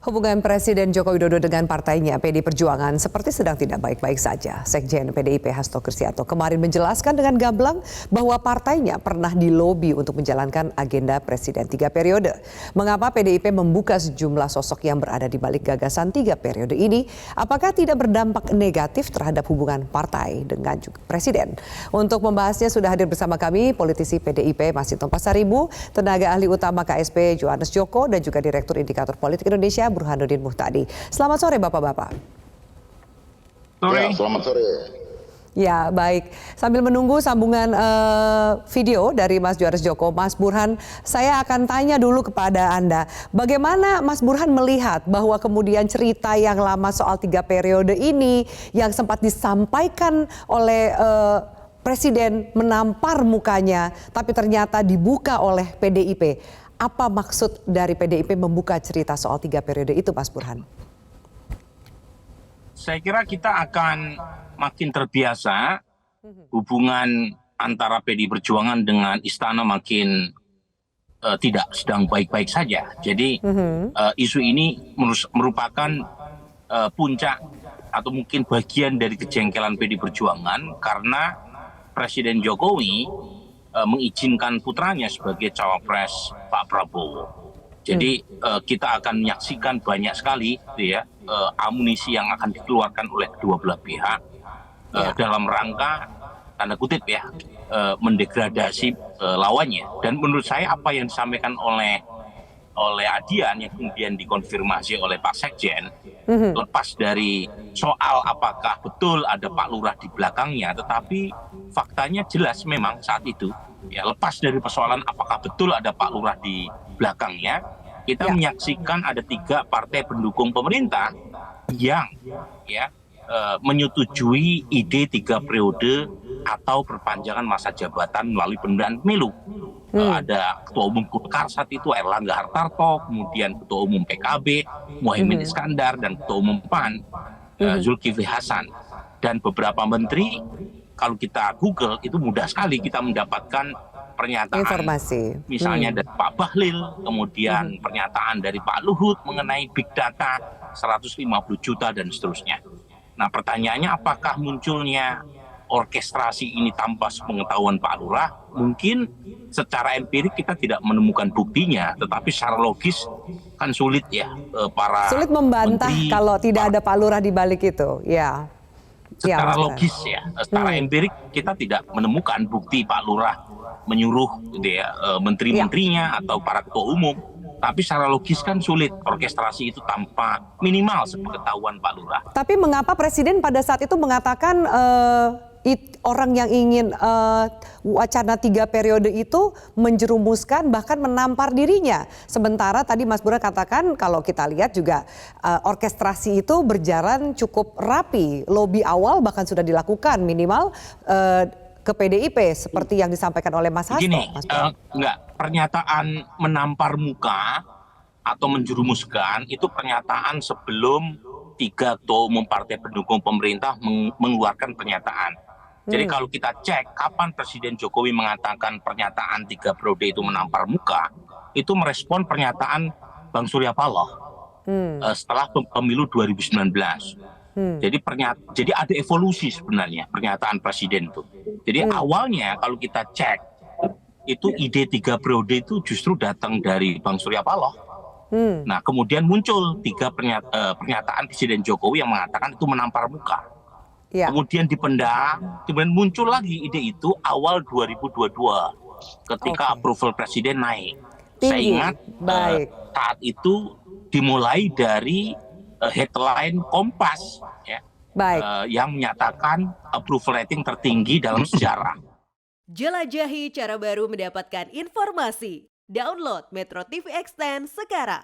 Hubungan Presiden Joko Widodo dengan partainya PDI Perjuangan seperti sedang tidak baik-baik saja. Sekjen PDIP Hasto Kristianto kemarin menjelaskan dengan gamblang bahwa partainya pernah dilobi untuk menjalankan agenda Presiden 3 periode. Mengapa PDIP membuka sejumlah sosok yang berada di balik gagasan 3 periode ini? Apakah tidak berdampak negatif terhadap hubungan partai dengan Presiden? Untuk membahasnya sudah hadir bersama kami politisi PDIP Masinton Pasaribu, tenaga ahli utama KSP Johannes Joko, dan juga Direktur Indikator Politik Indonesia Burhanuddin Muhtadi. Selamat sore Bapak-Bapak. Ya, selamat sore. Ya, baik. Sambil menunggu sambungan video dari Mas Johannes Joko, Mas Burhan, saya akan tanya dulu kepada Anda. Bagaimana Mas Burhan melihat bahwa kemudian cerita yang lama soal 3 periode ini yang sempat disampaikan oleh Presiden menampar mukanya, tapi ternyata dibuka oleh PDIP. Apa maksud dari PDIP membuka cerita soal 3 periode itu, Mas Burhan? Saya kira kita akan makin terbiasa hubungan antara PDI Perjuangan dengan Istana makin tidak sedang baik-baik saja. Jadi isu ini merupakan puncak atau mungkin bagian dari kejengkelan PDI Perjuangan karena Presiden Jokowi mengizinkan putranya sebagai cawapres Pak Prabowo. Jadi kita akan menyaksikan banyak sekali amunisi yang akan dikeluarkan oleh kedua belah pihak dalam rangka tanda kutip mendegradasi lawannya. Dan menurut saya apa yang disampaikan oleh Adian yang kemudian dikonfirmasi oleh Pak Sekjen, lepas dari soal apakah betul ada Pak Lurah di belakangnya, tetapi faktanya jelas memang saat itu, ya lepas dari persoalan apakah betul ada Pak Lurah di belakangnya, kita menyaksikan ada 3 partai pendukung pemerintah yang menyetujui ide 3 periode atau perpanjangan masa jabatan melalui penundaan pemilu. Ada Ketua Umum Golkar saat itu Erlangga Hartarto, kemudian Ketua Umum PKB Muhaimin Iskandar, dan Ketua Umum PAN Zulkifli Hasan. Dan beberapa menteri, kalau kita Google itu mudah sekali kita mendapatkan pernyataan informasi. Misalnya dari Pak Bahlil, kemudian pernyataan dari Pak Luhut mengenai big data 150 juta dan seterusnya. Nah, pertanyaannya apakah munculnya orkestrasi ini tanpa sepengetahuan Pak Lurah? Mungkin secara empirik kita tidak menemukan buktinya, tetapi secara logis kan sulit para sulit membantah menteri, kalau tidak ada Pak Lurah di balik itu, ya. Secara logis secara empirik kita tidak menemukan bukti Pak Lurah menyuruh menteri-menterinya atau para ketua umum. Tapi secara logis kan sulit orkestrasi itu tanpa minimal sepengetahuan Pak Lurah. Tapi mengapa Presiden pada saat itu mengatakan orang yang ingin wacana 3 periode itu menjerumuskan bahkan menampar dirinya. Sementara tadi Mas Burhan katakan kalau kita lihat juga orkestrasi itu berjalan cukup rapi. Lobby awal bahkan sudah dilakukan minimal ke PDIP seperti yang disampaikan oleh Mas Hasto. Gini, pernyataan menampar muka atau menjerumuskan itu pernyataan sebelum 3 ketua umum partai pendukung pemerintah mengeluarkan pernyataan. Jadi kalau kita cek kapan Presiden Jokowi mengatakan pernyataan 3 periode itu menampar muka, itu merespon pernyataan Bang Surya Paloh setelah pemilu 2019. Jadi ada evolusi sebenarnya pernyataan Presiden itu. Jadi awalnya kalau kita cek itu ide 3 periode itu justru datang dari Bang Surya Paloh. Nah kemudian muncul 3 pernyataan Presiden Jokowi yang mengatakan itu menampar muka. Kemudian dipendam, kemudian muncul lagi ide itu awal 2022 ketika approval Presiden naik. Saya ingat saat itu dimulai dari headline Kompas yang menyatakan approval rating tertinggi dalam sejarah. Jelajahi cara baru mendapatkan informasi. Download Metro TV Extend sekarang.